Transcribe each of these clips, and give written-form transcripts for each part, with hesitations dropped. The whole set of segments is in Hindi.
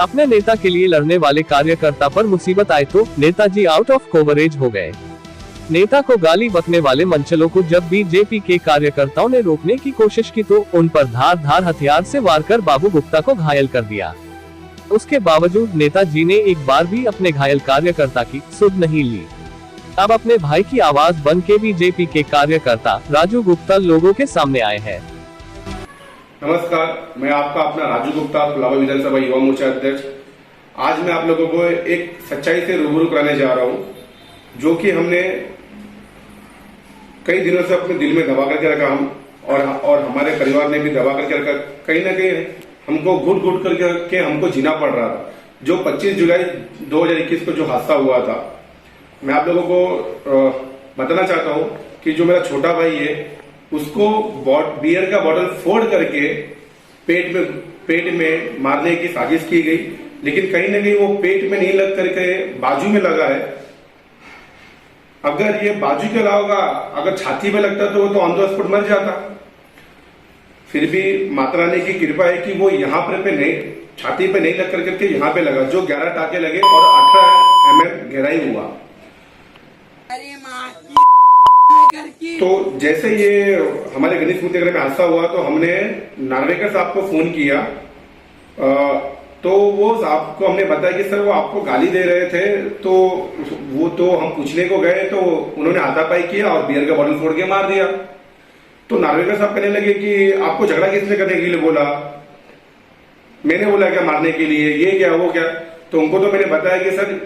अपने नेता के लिए लड़ने वाले कार्यकर्ता पर मुसीबत आए तो नेताजी आउट ऑफ कवरेज हो गए। नेता को गाली बकने वाले मंचलों को जब बीजेपी के कार्यकर्ताओं ने रोकने की कोशिश की तो उन पर धार हथियार से वार कर बाबू गुप्ता को घायल कर दिया। उसके बावजूद नेताजी ने एक बार भी अपने घायल कार्यकर्ता की सुध नहीं ली। अब अपने भाई की आवाज बन के बीजेपी के कार्यकर्ता राजू गुप्ता लोगों के सामने आए हैं। नमस्कार, मैं आपका अपना राजू गुप्ता, कुलाबा विधानसभा युवा मोर्चा अध्यक्ष। आज मैं आप लोगों को एक सच्चाई से रूबरू कराने जा रहा हूं, जो कि हमने कई दिनों से अपने दिल में दबा करके रखा, हम और हमारे परिवार ने भी दबा करके रखा। कहीं ना कहीं हमको घुट घुट करके हमको जीना पड़ रहा था। जो 25 जुलाई 2021 को जो हादसा हुआ था, मैं आप लोगों को बताना चाहता हूं कि जो मेरा छोटा भाई है, उसको बियर का बॉटल फोड़ करके पेट में मारने की साजिश की गई, लेकिन कहीं ना कहीं वो पेट में नहीं लग करके बाजू में लगा है। अगर ये बाजू के लगा होगा, अगर छाती में लगता तो वो तो ऑन द स्पॉट मर जाता। फिर भी माता रानी की कृपा है कि वो यहाँ पे नहीं, छाती पे नहीं लग करके यहाँ पे लगा, जो 11 टाके लगे और 18 mm गहराई हुआ। तो जैसे ये हमारे गणेश मूर्ति नगर में हादसा हुआ तो हमने नार्वेकर साहब को फोन किया, तो वो साहब को हमने बताया कि सर वो आपको गाली दे रहे थे। तो वो तो हम पूछने को गए तो उन्होंने हाथापाई किया और बियर का बॉटल फोड़ के मार दिया। तो नार्वेकर साहब कहने लगे कि आपको झगड़ा किसने करने के लिए बोला? मैंने बोला क्या मारने के लिए? ये क्या वो क्या? तो उनको तो मैंने बताया कि सर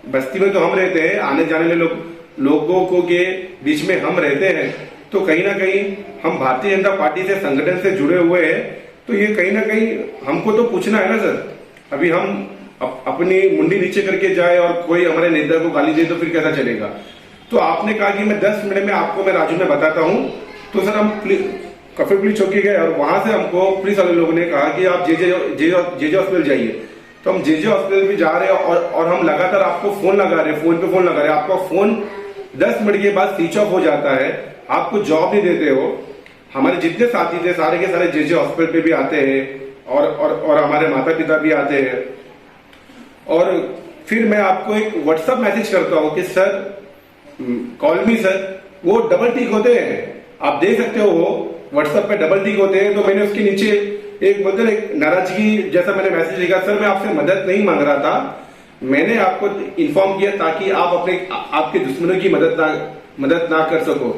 बस्ती में तो हम रहते हैं, आने जाने वाले लोगों को के बीच में हम रहते हैं, तो कहीं ना कहीं हम भारतीय जनता पार्टी से संगठन से जुड़े हुए हैं, तो ये कहीं ना कहीं हमको तो पूछना है ना सर। अभी हम अपनी मुंडी नीचे करके जाए और कोई हमारे नेता को गाली दे तो फिर कैसा चलेगा? तो आपने कहा कि मैं 10 मिनट में आपको मैं राजू में बताता हूं। तो सर हम कफे पुलिस चौकी गए और वहां से हमको पुलिस वाले लोगों ने कहा कि आप जे हॉस्पिटल जाइए। तो हम जे हॉस्पिटल भी जा रहे हैं और हम लगातार आपको फोन लगा रहे हैं, फोन पे फोन लगा रहे हैं। आपका फोन 10 मिनट के बाद स्विच ऑफ हो जाता है, आपको जॉब नहीं देते हो। हमारे जितने साथी थे सारे के सारे जे हॉस्पिटल पे भी आते हैं और हमारे माता पिता भी आते हैं। और फिर मैं आपको एक व्हाट्सएप मैसेज करता हूं कि सर कॉल मी सर, वो डबल टिक होते हैं, आप देख सकते हो, वो व्हाट्सएप पे डबल टिक होते हैं। तो मैंने उसके नीचे एक नाराजगी जैसा मैंने मैसेज लिखा, सर मैं आपसे मदद नहीं मांग रहा था, मैंने आपको इन्फॉर्म किया ताकि आप आपके दुश्मनों की मदद ना कर सको।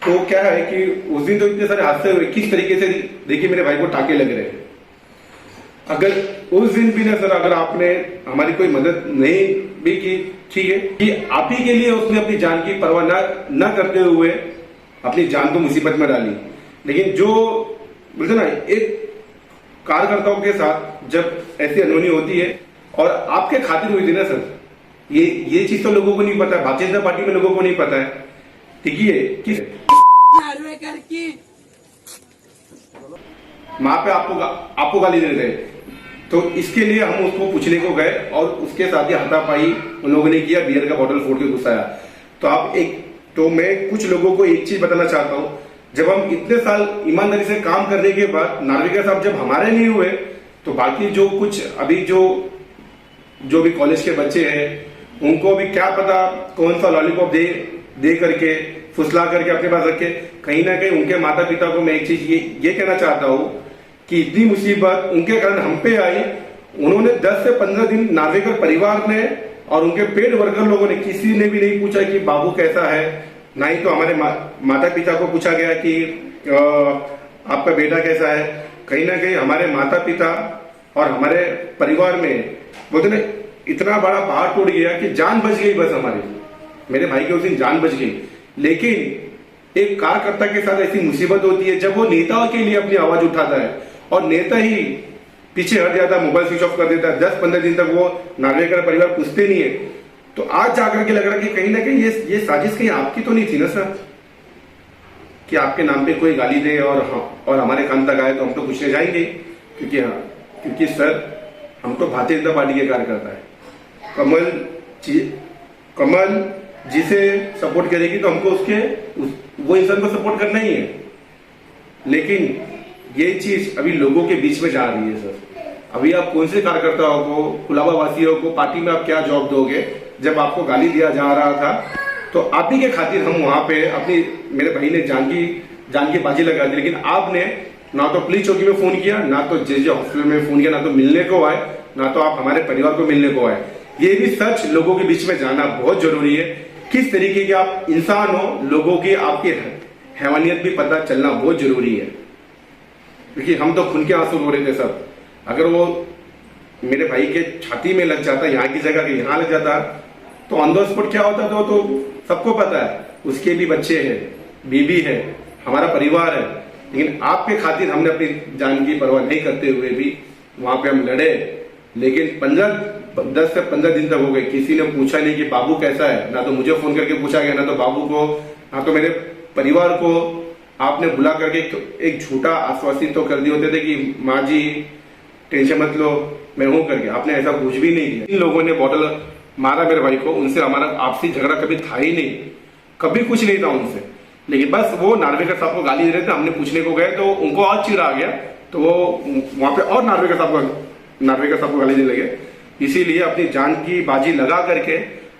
तो क्या है कि उस दिन तो इतने सारे हादसे हुए, किस तरीके से देखिए मेरे भाई को टाके लग रहे हैं। अगर उस दिन भी ना सर, अगर आपने हमारी कोई मदद नहीं भी की, ठीक है कि आप ही के लिए उसने अपनी जान की परवाह न करते हुए अपनी जान को मुसीबत में डाली। लेकिन जो बोलते ना, एक कार्यकर्ताओं के साथ जब ऐसी अनहोनी होती है और आपके खातिर हुई थी ना सर, ये चीज तो लोगों को नहीं पता है, भारतीय जनता पार्टी में लोगों को नहीं पता है। ठीक है कि माँ पे आपको गाली दे रहे थे, तो इसके लिए हम उसको पूछने को गए और उसके साथ ही हाथापाई उन लोगों ने किया, बियर का बोतल फोड़ के घुसाया। तो मैं कुछ लोगों को एक चीज बताना चाहता हूं, जब हम इतने साल ईमानदारी से काम करने के बाद नार्वेकर साहब जब हमारे नहीं हुए, तो बाकी जो कुछ अभी जो भी कॉलेज के बच्चे हैं, उनको भी क्या पता कौन सा लॉलीपॉप दे करके फुसला करके अपने पास रखे। कहीं ना कहीं उनके माता पिता को मैं एक चीज ये कहना चाहता हूं कि इतनी मुसीबत उनके कारण हम पे आई। उन्होंने 10 से 15 दिन नार्वेकर परिवार ने और उनके पेड वर्कर लोगों ने किसी ने भी नहीं पूछा कि बाबू कैसा है, ना ही तो हमारे माता पिता को पूछा गया कि आपका बेटा कैसा है। कहीं ना कहीं हमारे माता पिता और हमारे परिवार में बोलते ना, इतना बड़ा पहाड़ टूट गया कि जान बच गई, बस हमारी, मेरे भाई की उस दिन जान बच गई। लेकिन एक कार्यकर्ता के साथ ऐसी मुसीबत होती है जब वो नेता के लिए अपनी आवाज उठाता है और नेता ही पीछे हट जाता है, मोबाइल स्विच ऑफ कर देता है, 10-15 दिन तक वो नार्वेकर परिवार पूछते नहीं है। तो आज जाकर के लग रहा है कि कहीं ना कहीं ये साजिश कहीं आपकी तो नहीं थी ना सर, कि आपके नाम पे कोई गाली दे और हमारे कान तक आए तो हम तो पूछने जाएंगे। क्योंकि सर हम तो भारतीय जनता पार्टी के कार्यकर्ता है। कमल जिसे सपोर्ट करेगी तो हमको वो इंसान को सपोर्ट करना ही है। लेकिन ये चीज अभी लोगों के बीच में जा रही है सर, अभी आप कौन से कार्यकर्ताओं को, कुलाबा वासियों को पार्टी में आप क्या जॉब दोगे? जब आपको गाली दिया जा रहा था तो आप ही के खातिर हम वहां पे अपनी, मेरे भाई ने जान की बाजी लगा दी, लेकिन आपने ना तो पुलिस चौकी में फोन किया, ना तो जे हॉस्पिटल में फोन किया, ना तो मिलने को आए, ना तो आप हमारे परिवार को मिलने को आए। ये भी सच लोगों के बीच में जाना बहुत जरूरी है, किस तरीके के आप इंसान हो, लोगों की आपकी हैवानियत भी पता चलना बहुत जरूरी है। क्योंकि हम तो खून के आंसू रो रहे थे सब। अगर वो मेरे भाई के छाती में लग जाता, यहाँ की जगह के यहाँ लग जाता, तो ऑन द स्पॉट क्या होता तो सबको पता है। उसके भी बच्चे हैं, बीवी है, हमारा परिवार है, लेकिन आपके खातिर हमने अपनी जान की परवाह नहीं करते हुए भी वहां पे हम लड़े। लेकिन 10 से 15 दिन तक हो गए, किसी ने पूछा नहीं कि बाबू कैसा है। ना तो मुझे फोन करके पूछा गया, ना तो बाबू को, ना तो मेरे परिवार को। आपने बुला करके एक झूठा आश्वासित तो कर दिए होते थे कि माँ जी टेंशन मत लो, मैं हूं करके। आपने ऐसा कुछ भी नहीं किया। इन लोगों ने बॉटल मारा मेरे भाई को, उनसे हमारा आपसी झगड़ा कभी था ही नहीं, कभी कुछ नहीं था उनसे। लेकिन बस वो नार्वेकर साहब को गाली दे रहे थे, हमने पूछने को गए तो उनको और चिढ़ आ गया, तो वो वहां पे और नार्वेकर साहब को गाली देने लगे। इसीलिए अपनी जान की बाजी लगा करके,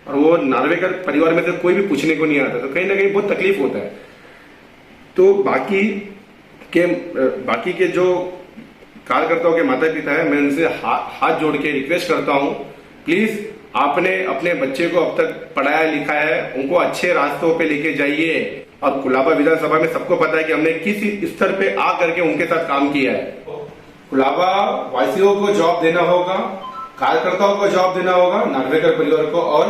और वो नार्वेकर परिवार में से कोई भी पूछने को नहीं आता, तो कहीं ना कहीं बहुत तकलीफ होता है। तो बाकी के जो कार्यकर्ताओं के माता पिता है, मैं उनसे हाथ जोड़ के रिक्वेस्ट करता हूं, प्लीज आपने अपने बच्चे को अब तक पढ़ाया लिखा है, उनको अच्छे रास्तों पे लेके जाइए। और कुलाबा विधानसभा में सबको पता है कि हमने किस स्तर पे आ करके उनके साथ काम किया है। कुलाबा वासियों को जॉब देना होगा, कार्यकर्ताओं को जॉब देना होगा, नार्वेकर परिवार को और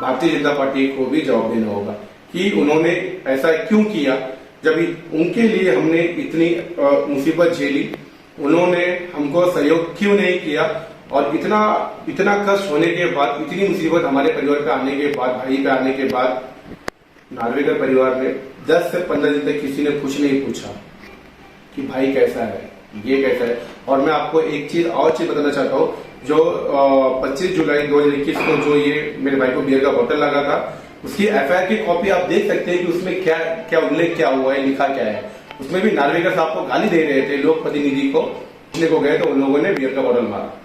भारतीय जनता पार्टी को भी जवाब देना होगा कि उन्होंने ऐसा क्यों किया। जब उनके लिए हमने इतनी मुसीबत झेली, उन्होंने हमको सहयोग क्यों नहीं किया। और इतना कष्ट होने के बाद, इतनी मुसीबत हमारे परिवार पे आने के बाद, भाई पे आने के बाद, नार्वेकर परिवार ने 10 से 15 दिन तक किसी ने कुछ नहीं पूछा कि भाई कैसा है, ये कैसा है। और मैं आपको एक चीज बताना चाहता हूँ, जो 25 जुलाई 2021 को जो ये मेरे भाई को बियर का बोतल लगा था, उसकी एफआईआर की कॉपी आप देख सकते हैं कि उसमें क्या उल्लेख क्या हुआ है, लिखा क्या है। उसमें भी नार्वेकर साहब को गाली दे रहे थे, लोक प्रतिनिधि को, को गए तो उन लोगों ने बियर का बोतल मारा।